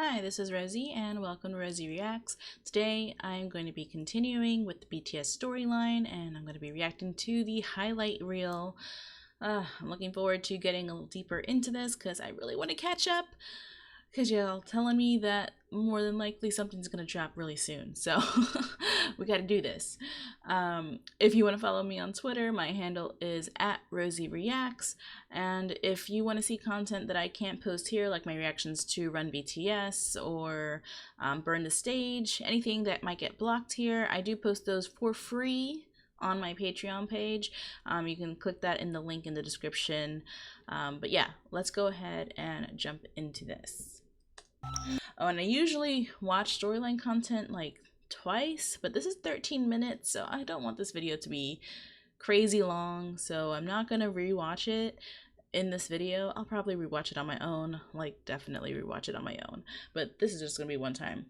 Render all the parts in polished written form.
Hi, this is Rosie and welcome to Rosie Reacts. Today I'm going to be continuing with the BTS storyline and I'm going to be reacting to the highlight reel. I'm looking forward to getting a little deeper into this because I really want to catch up because y'all telling me that more than likely something's going to drop really soon. So we got to do this. If you want to follow me on Twitter, my handle is @RosieReacts. And if you want to see content that I can't post here, like my reactions to Run BTS or Burn the Stage, anything that might get blocked here, I do post those for free on my Patreon page. You can click that in the link in the description. But yeah, let's go ahead and jump into this. Oh, and I usually watch storyline content like twice, but this is 13 minutes, so I don't want this video to be crazy long, so I'm not gonna rewatch it in this video. I'll probably rewatch it on my own, like definitely rewatch it on my own, but this is just gonna be one time.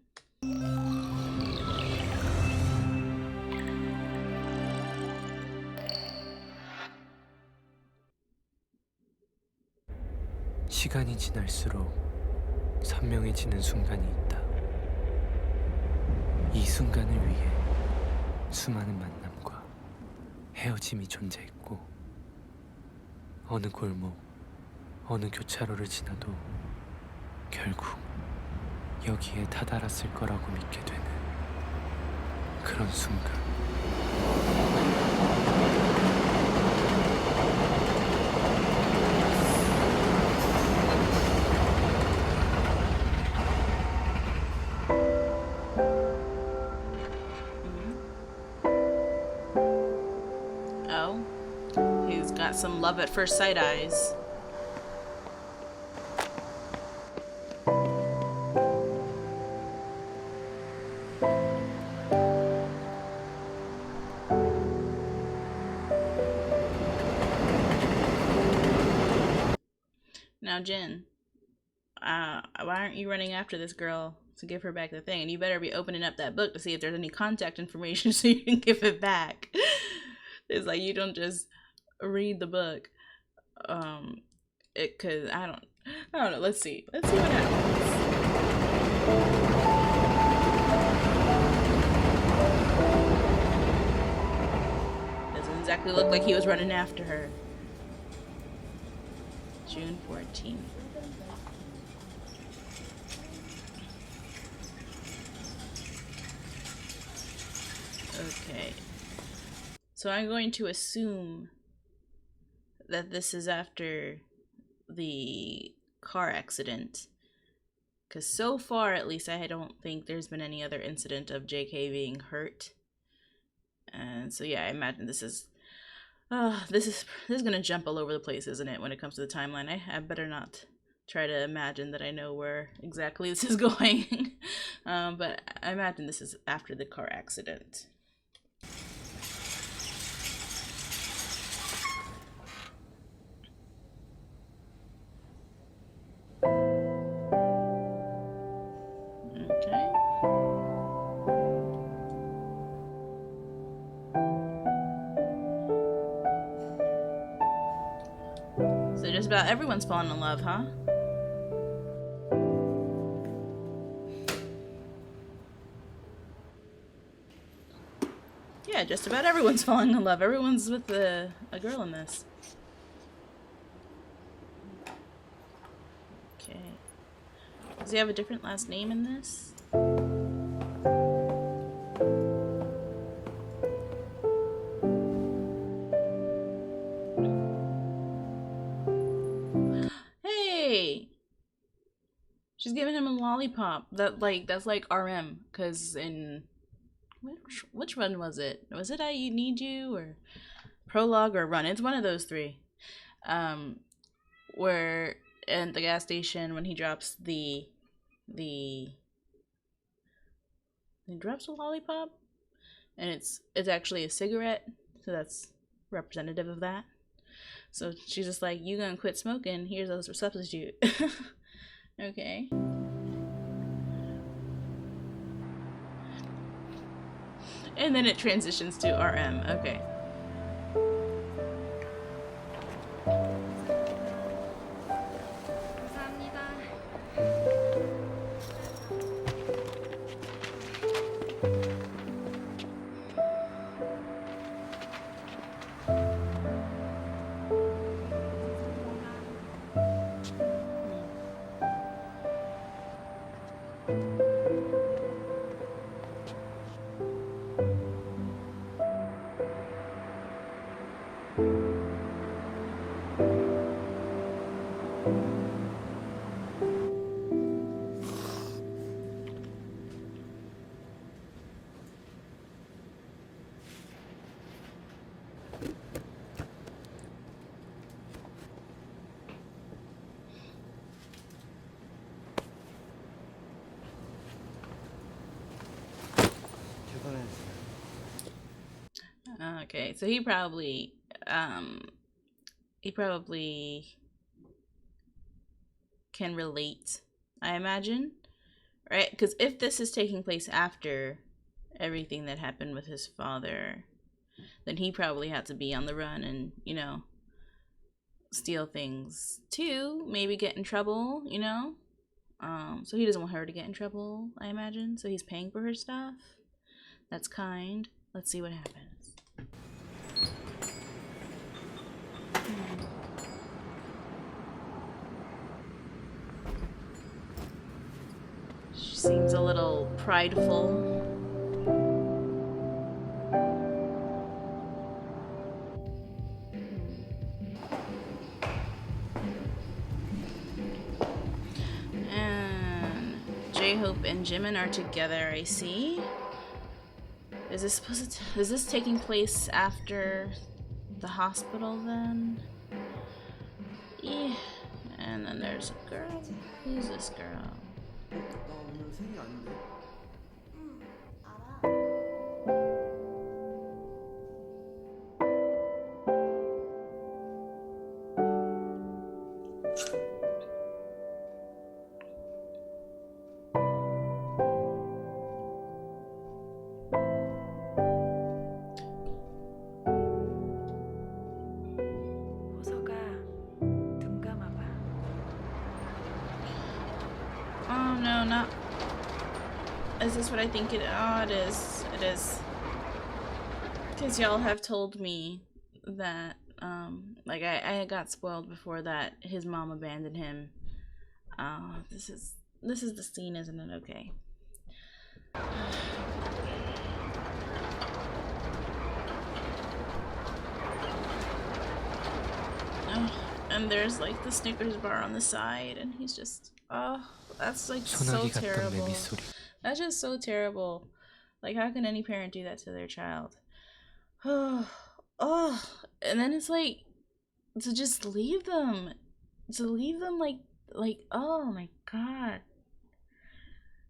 시간이 지날수록 선명해지는 순간이 있다. 이 순간을 위해 수많은 만남과 헤어짐이 존재했고, 어느 골목, 어느 교차로를 지나도 결국 여기에 다다랐을 거라고 믿게 되는 그런 순간. He's got some love at first sight eyes. Now, Jin, why aren't you running after this girl to give her back the thing? And you better be opening up that book to see if there's any contact information so you can give it back. It's like you don't just read the book. Cause I don't know. Let's see what happens. Doesn't exactly look like he was running after her. June 14th. Okay. So I'm going to assume that this is after the car accident. Because so far, at least, I don't think there's been any other incident of JK being hurt. And so yeah, I imagine this is gonna jump all over the place, isn't it, when it comes to the timeline? I better not try to imagine that I know where exactly this is going. But I imagine this is after the car accident. So just about everyone's falling in love, huh? Yeah, just about everyone's falling in love. Everyone's with a girl in this. Okay. Does he have a different last name in this? She's giving him a lollipop. That's like RM, cause in which one was it? Was it I Need You or Prologue or Run? It's one of those three. Where at the gas station when he drops he drops a lollipop, and it's actually a cigarette, so that's representative of that. So she's just like, you gonna quit smoking? Here's a substitute. Okay. And then it transitions to RM. Okay. Okay, so he probably can relate, I imagine, right? Because if this is taking place after everything that happened with his father, then he probably had to be on the run and, you know, steal things too, maybe get in trouble, you know? So he doesn't want her to get in trouble, I imagine. So he's paying for her stuff. That's kind. Let's see what happens. She seems a little prideful. And J-Hope and Jimin are together, I see. Is this taking place after the hospital then? Yeah. And then there's a girl. Who's this girl? Oh no, not. Is this what I think it? Oh, it is. It is. Because y'all have told me that, like I got spoiled before that his mom abandoned him. This is the scene, isn't it? Okay. And there's like the Snickers bar on the side, and he's just, oh, that's like so terrible. That's just so terrible. Like, how can any parent do that to their child? Oh, and then it's like to just leave them, like, oh my god,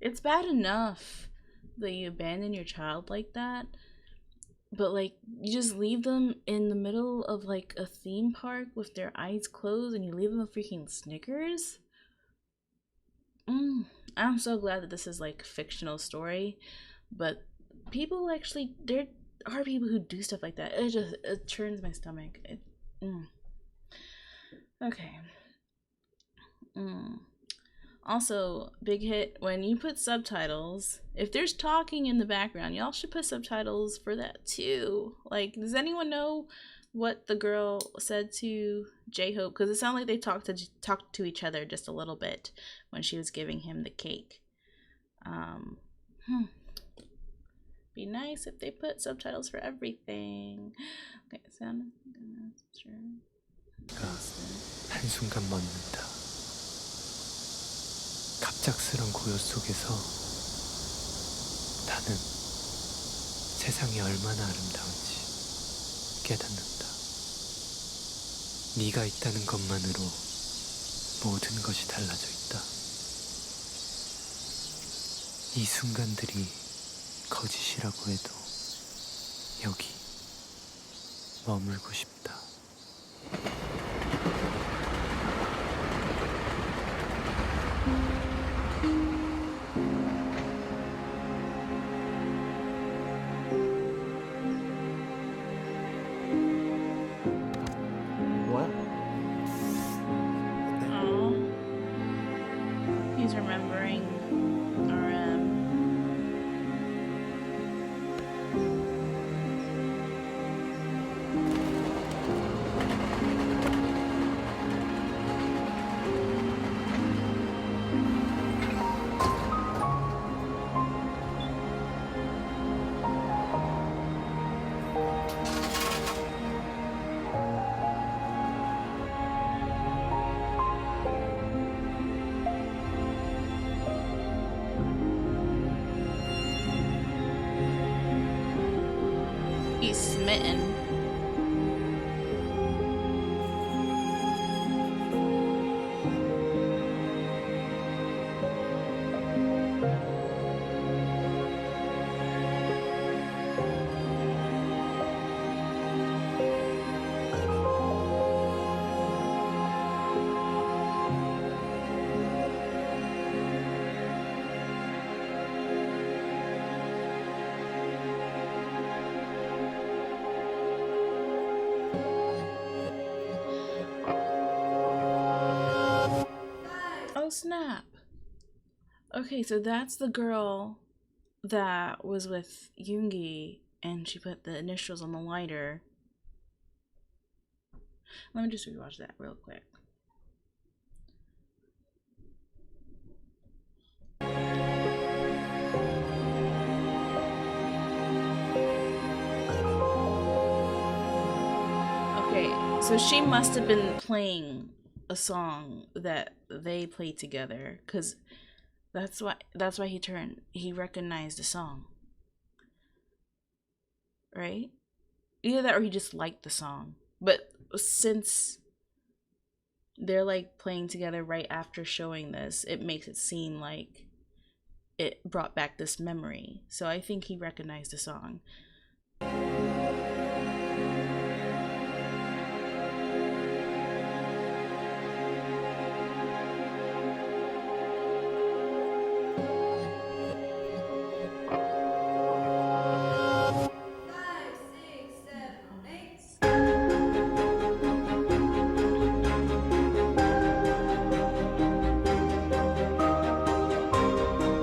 it's bad enough that you abandon your child like that, but like you just leave them in the middle of like a theme park with their eyes closed, and you leave them a freaking Snickers. I'm so glad that this is like a fictional story, but people actually, there are people who do stuff like that. It turns my stomach. Okay. Also, big hit, when you put subtitles, if there's talking in the background, y'all should put subtitles for that too. Like, does anyone know what the girl said to J-Hope? Because it sounded like they talked to each other just a little bit when she was giving him the cake. Be nice if they put subtitles for everything. Okay, sound. 한순간 멎는다. 갑작스런 고요 속에서 나는 세상이 얼마나 아름다운지 깨닫는다. 네가 있다는 것만으로 모든 것이 달라져 있다. 이 순간들이 거짓이라고 해도 여기 머물고 싶다. 뭐야? Oh, he's remembering RM. smitten. Oh snap. Okay, so that's the girl that was with Yoongi and she put the initials on the lighter. Let me just rewatch that real quick. Okay, so she must have been playing a song that they played together, because that's why he recognized the song, right? Either that or he just liked the song. But since they're like playing together right after showing this, it makes it seem like it brought back this memory. So I think he recognized the song.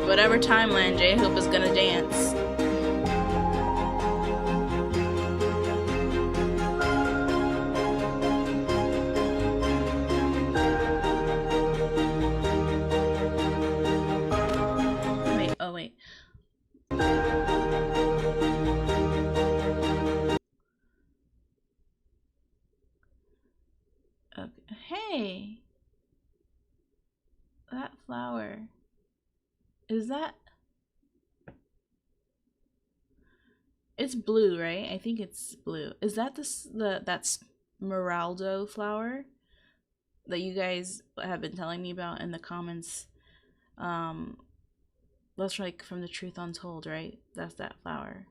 Whatever timeline, J-Hope is gonna dance. Wait, oh wait. Okay. Hey! That flower. Is that... It's blue, right? I think it's blue. Is that that's Smeraldo flower that you guys have been telling me about in the comments? That's like from the Truth Untold, right? That's that flower.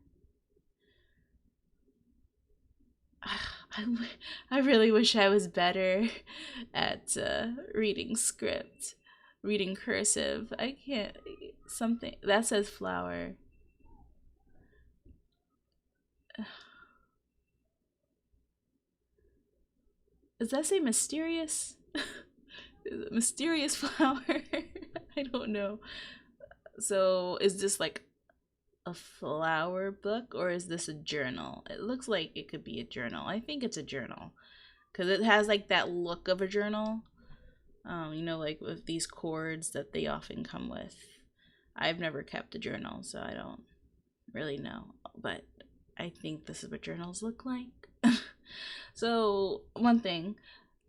I really wish I was better at reading script. Reading cursive. I can't. Something that says flower. Does that say mysterious? Is it mysterious flower? I don't know. So is this like a flower book or is this a journal? It looks like it could be a journal. I think it's a journal because it has like that look of a journal. You know, like with these cords that they often come with. I've never kept a journal, so I don't really know, but I think this is what journals look like. So, one thing,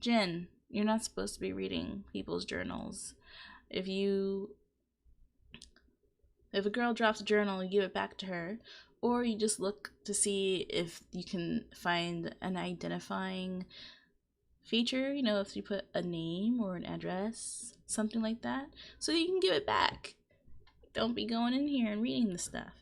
Jin, you're not supposed to be reading people's journals. If a girl drops a journal, you give it back to her, or you just look to see if you can find an identifying feature, you know, if you put a name or an address, something like that, so you can give it back. Don't be going in here and reading the stuff.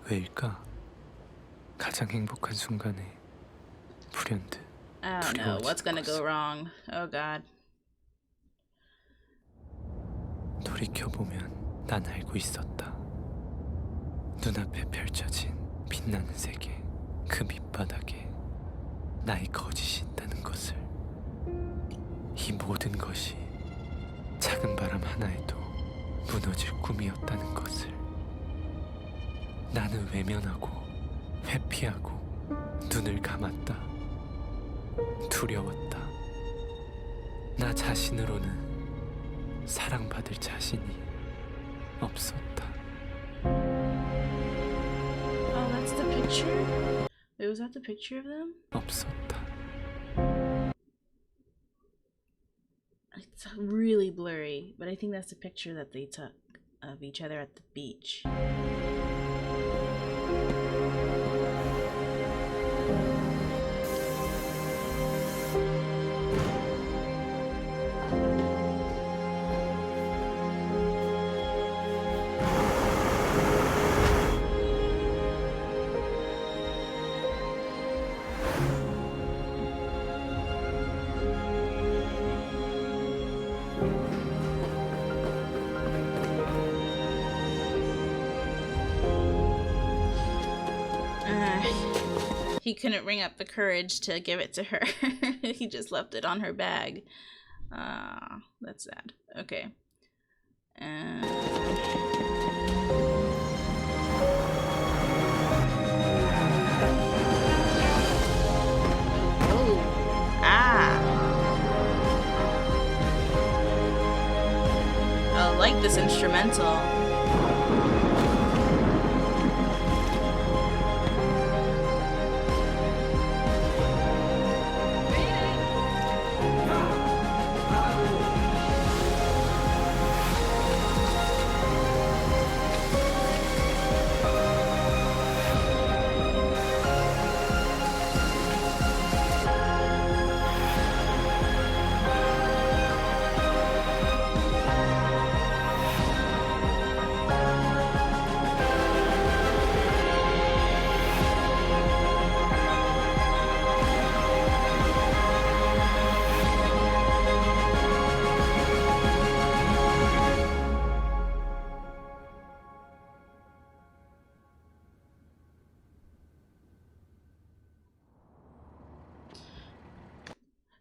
왜일까? 가장 행복한 순간에 불현듯 I don't know what's gonna go wrong. Oh god. 돌이켜보면 난 알고 있었다. 눈앞에 펼쳐진 빛나는 세계, 그 밑바닥에 나의 거짓이 있다는 것을, 이 모든 것이 작은 바람 하나에도 무너질 꿈이었다는 것을, 나는 외면하고 회피하고 눈을 감았다. 두려웠다. 나 자신으로는 사랑받을 자신이 없었다. Oh, that's the picture? Wait, was that the picture of them? 없었다. It's really blurry, but I think that's the picture that they took of each other at the beach. He couldn't bring up the courage to give it to her. He just left it on her bag. That's sad. Okay. Oh. Ah. I like this instrumental.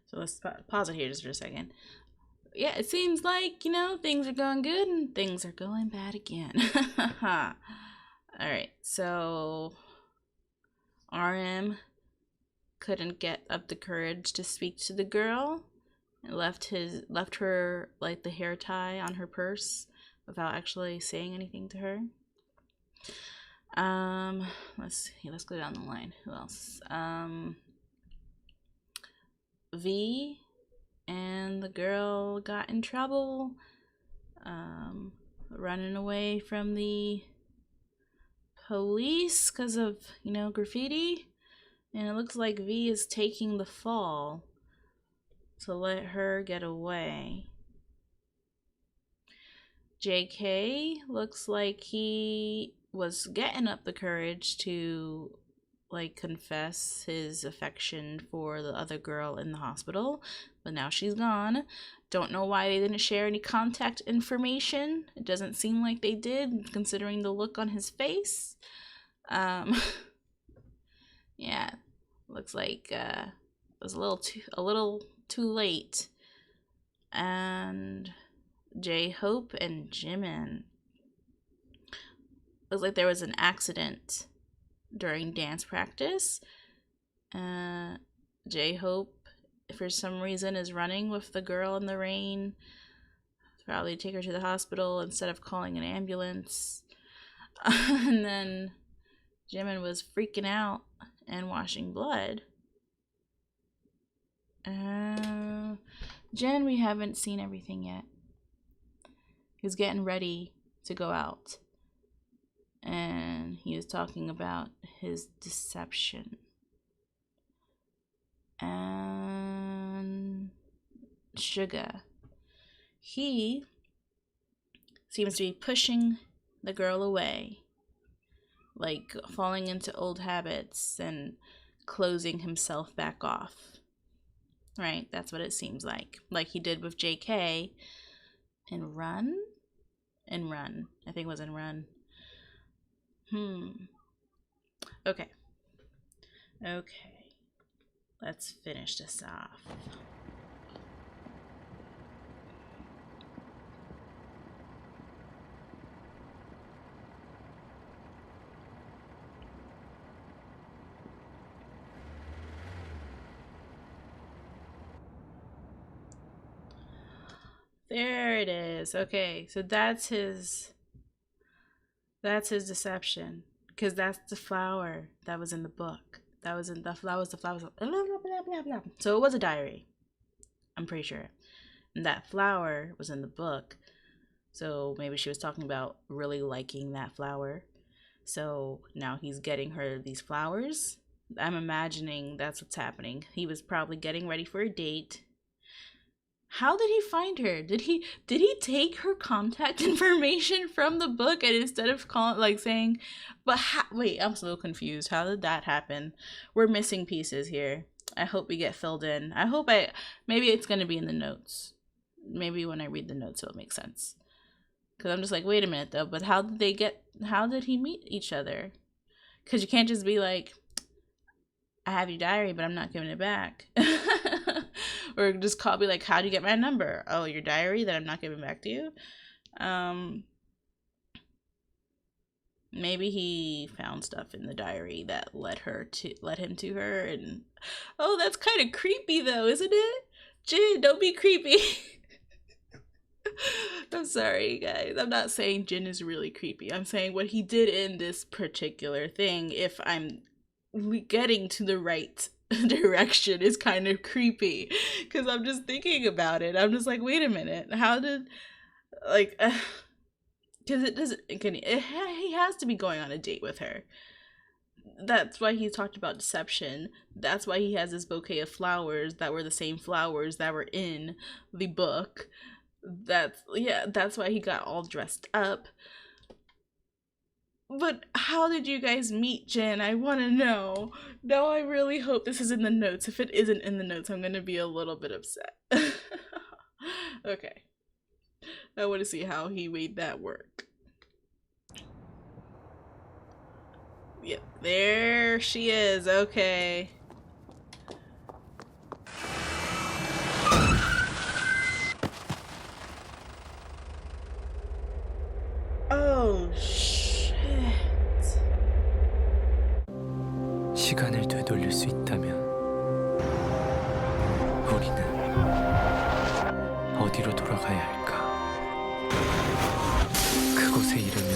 So let's pause it here just for a second. Yeah, it seems like, things are going good and things are going bad again. Alright, so RM couldn't get up the courage to speak to the girl and left her like the hair tie on her purse without actually saying anything to her. Let's go down the line. Who else? V and the girl got in trouble, running away from the police because of, graffiti. And it looks like V is taking the fall to let her get away. JK looks like he was getting up the courage to confess his affection for the other girl in the hospital, but now she's gone. Don't know why they didn't share any contact information. It doesn't seem like they did, considering the look on his face. Yeah, looks like it was a little too late. And J-Hope and Jimin, looks like there was an accident during dance practice. J-Hope, for some reason, is running with the girl in the rain, probably take her to the hospital instead of calling an ambulance. And then Jimin was freaking out and washing blood. Jen, we haven't seen everything yet. He was getting ready to go out, and he was talking about his deception. And Suga, he seems to be pushing the girl away, like falling into old habits and closing himself back off. Right? That's what it seems like he did with JK in Run. I think it was in Run. Okay. Okay. Let's finish this off. There it is. Okay, so that's his deception, because that's the flower that was in the book. That was in the flowers. The flowers. Blah, blah, blah, blah, blah. So it was a diary. I'm pretty sure. And that flower was in the book. So maybe she was talking about really liking that flower. So now he's getting her these flowers. I'm imagining that's what's happening. He was probably getting ready for a date. How did he find her? Did he take her contact information from the book, and instead of calling, like saying, but wait, I'm so confused. How did that happen? We're missing pieces here. I hope we get filled in. Maybe it's going to be in the notes. Maybe when I read the notes it'll make sense. Cuz I'm just like, wait a minute though, but how did he meet each other? Cuz you can't just be like, I have your diary, but I'm not giving it back. Or just call me like, how do you get my number? Oh, your diary that I'm not giving back to you? Maybe he found stuff in the diary that led him to her, and oh, that's kind of creepy though, isn't it? Jin, don't be creepy. I'm sorry, guys. I'm not saying Jin is really creepy. I'm saying what he did in this particular thing, if I'm getting to the right direction, is kind of creepy, because I'm just thinking about it. I'm just like, wait a minute, how did, like, because it doesn't, he has to be going on a date with her. That's why he talked about deception. That's why he has this bouquet of flowers that were the same flowers that were in the book. That's why he got all dressed up. But how did you guys meet, Jin? I want to know. Now I really hope this is in the notes. If it isn't in the notes, I'm going to be a little bit upset. Okay. I want to see how he made that work. Yep, there she is. Okay. Oh, 시간을 되돌릴 수 있다면 우리는 어디로 돌아가야 할까? 그곳에 이르면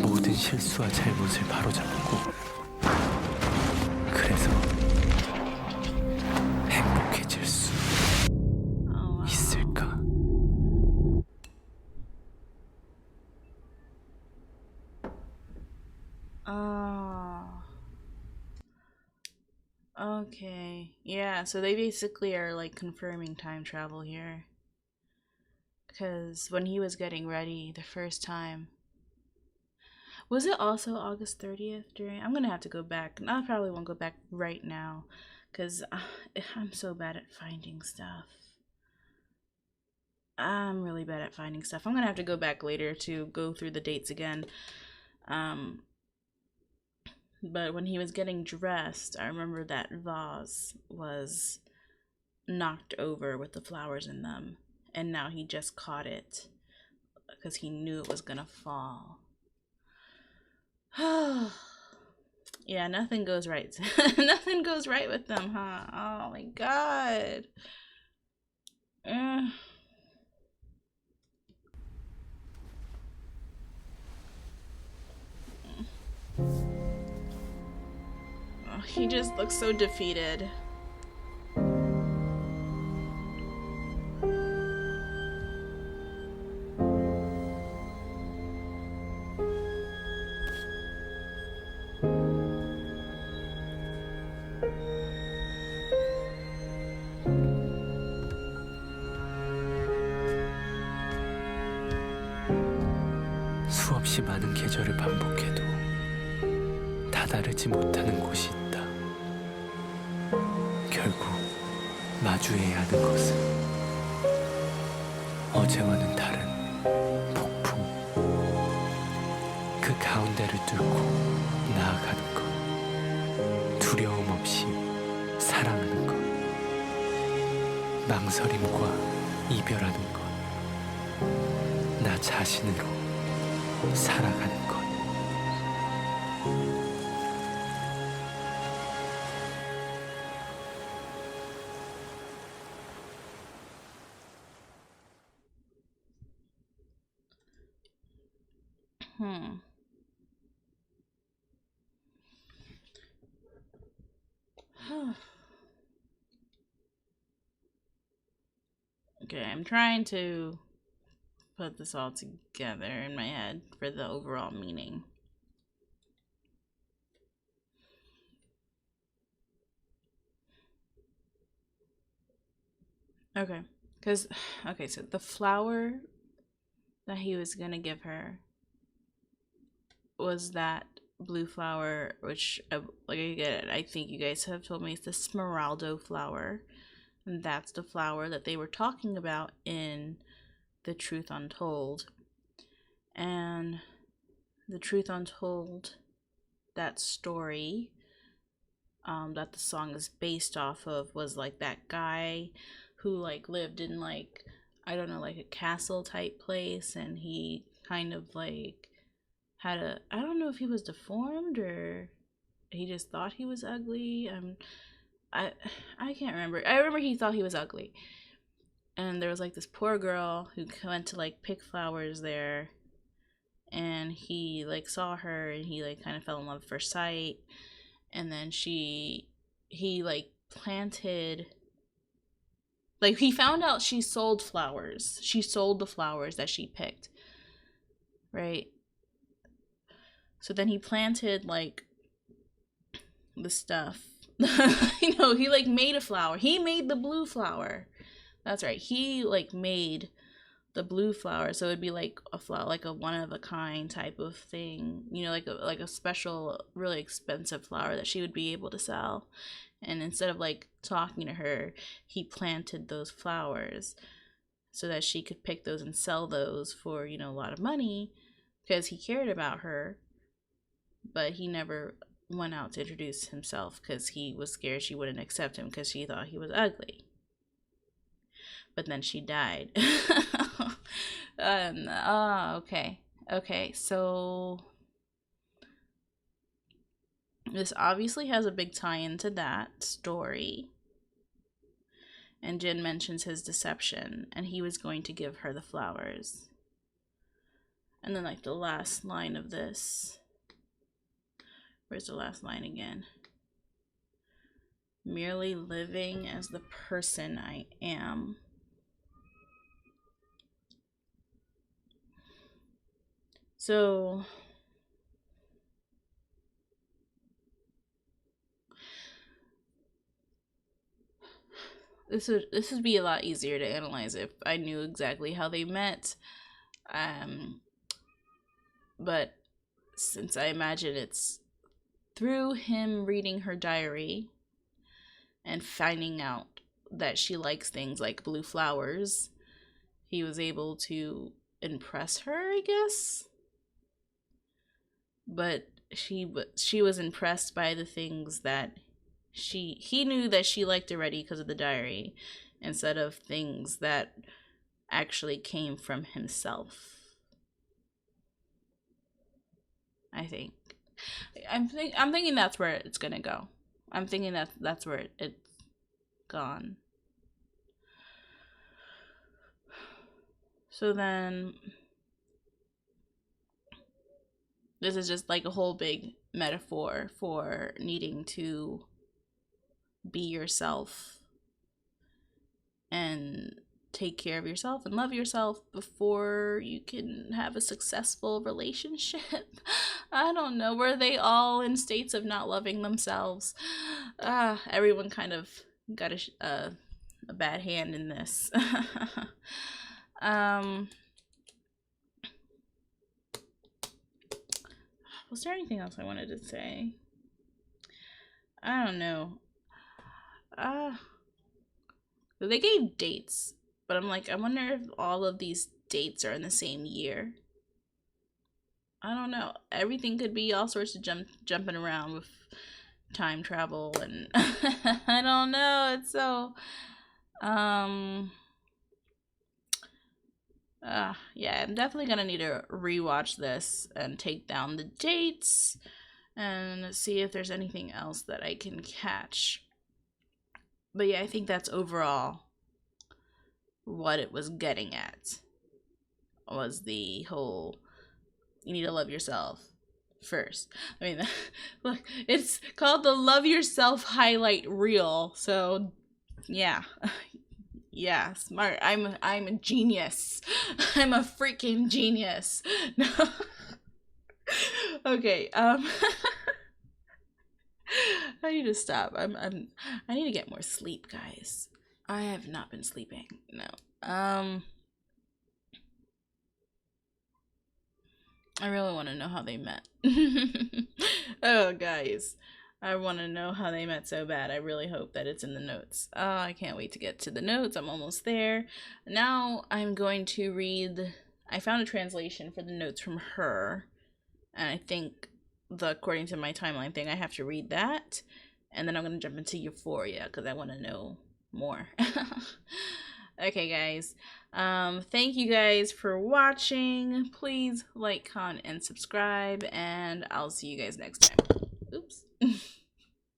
모든 실수와 잘못을 바로잡고 그래서 행복해질 수 있을까? Okay. Yeah, so they basically are like confirming time travel here. Because when he was getting ready the first time, was it also August 30th during? I'm gonna have to go back. I probably won't go back right now, because I'm so bad at finding stuff. I'm really bad at finding stuff. I'm gonna have to go back later to go through the dates again. But when he was getting dressed, I remember that vase was knocked over with the flowers in them, and now he just caught it because he knew it was gonna fall. Yeah, nothing goes right. Nothing goes right with them, huh? Oh my god. He just looks so defeated. 수없이 많은 계절을 반복해도 다다르지 못하는 곳이 있다. 결국 마주해야 하는 것은 어제와는 다른 폭풍. 가운데를 뚫고 나아가는 것, 두려움 없이 사랑하는 것, 망설임과 이별하는 것, 나 자신으로 살아가는 것. Okay, I'm trying to put this all together in my head for the overall meaning. Okay, so the flower that he was gonna give her was that blue flower, which, like, again, I think you guys have told me it's the Smeraldo flower. And that's the flower that they were talking about in The Truth Untold. And The Truth Untold, that story that the song is based off of, was like that guy who like lived in like, I don't know, like a castle type place, and he kind of like had a, I don't know if he was deformed or he just thought he was ugly. I can't remember. I remember he thought he was ugly. And there was like this poor girl who went to like pick flowers there, and he like saw her and he like kind of fell in love at first sight. And then he like planted, like, he found out she sold flowers. She sold the flowers that she picked, right? So then he planted like the stuff. You know, he like made a flower. He made the blue flower. That's right. He like made the blue flower, so it'd be like a flower, like a one of a kind type of thing. You know, like a special, really expensive flower that she would be able to sell. And instead of like talking to her, he planted those flowers so that she could pick those and sell those for, you know, a lot of money, because he cared about her. But he never went out to introduce himself because he was scared she wouldn't accept him because she thought he was ugly. But then she died. Okay, so this obviously has a big tie into that story. And Jin mentions his deception, and he was going to give her the flowers. And then like the last line of this, where's the last line again? Merely living as the person I am. So this would be a lot easier to analyze if I knew exactly how they met. But since I imagine it's through him reading her diary and finding out that she likes things like blue flowers, he was able to impress her, I guess. But she was impressed by the things that he knew that she liked already because of the diary, instead of things that actually came from himself. I think I'm thinking that's where it's gonna go. I'm thinking that's where it's gone. So then this is just like a whole big metaphor for needing to be yourself and take care of yourself and love yourself before you can have a successful relationship. I don't know. Were they all in states of not loving themselves? Everyone kind of got a bad hand in this. Was there anything else I wanted to say? I don't know. They gave dates, but I'm like, I wonder if all of these dates are in the same year. I don't know. Everything could be all sorts of jumping around with time travel, and I don't know. It's so yeah, I'm definitely gonna need to rewatch this and take down the dates and see if there's anything else that I can catch. But yeah, I think that's overall what it was getting at, was the whole you need to love yourself first. I mean, look, it's called the Love Yourself highlight reel. So, yeah. Yeah, smart. I'm a genius. I'm a freaking genius. No. Okay, I need to stop. I need to get more sleep, guys. I have not been sleeping. No. I really want to know how they met. Oh, guys. I want to know how they met so bad. I really hope that it's in the notes. Oh, I can't wait to get to the notes. I'm almost there. Now I'm going to read... I found a translation for the notes from her. And I think, according to my timeline thing, I have to read that. And then I'm going to jump into Euphoria because I want to know more. Okay, guys. Thank you guys for watching. Please like, comment, and subscribe, and I'll see you guys next time. Oops.